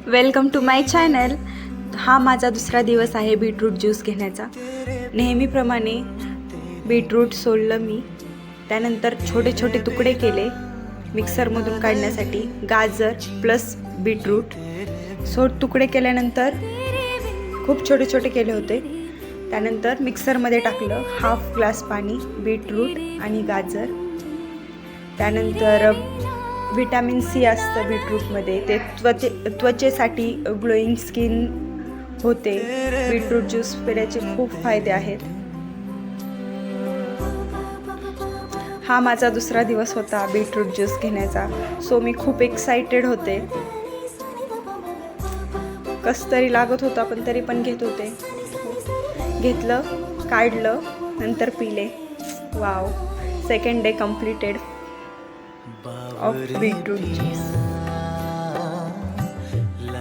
Welcome to my channel. हा माझा दुसरा दिवस आहे बीटरूट ज्यूस घेण्याचा. नेहमीप्रमाणे बीटरूट सोललं मी, त्यानंतर छोटे छोटे तुकडे केले मिक्सरमधून काढण्यासाठी. गाजर प्लस बीटरूट तुकडे केल्यानंतर खूप छोटे छोटे केले होते. त्यानंतर मिक्सरमध्ये टाकलं. हाफ ग्लास पाणी, बीटरूट आणि गाजर. त्यानंतर विटॅमिन सी असतं बीटरूटमध्ये, ते त्वचेसाठी ग्लोईंग स्किन होते. बीटरूट ज्यूस पिण्याचे खूप फायदे आहेत. हा माझा दुसरा दिवस होता बीटरूट ज्यूस घेण्याचा. सो मी खूप एक्साइटेड होते. कसं तरी लागत होता, पण तरी पण घेत होते. घेतलं, काढलं, नंतर पिले. Wow, second day completed of beetroot juice.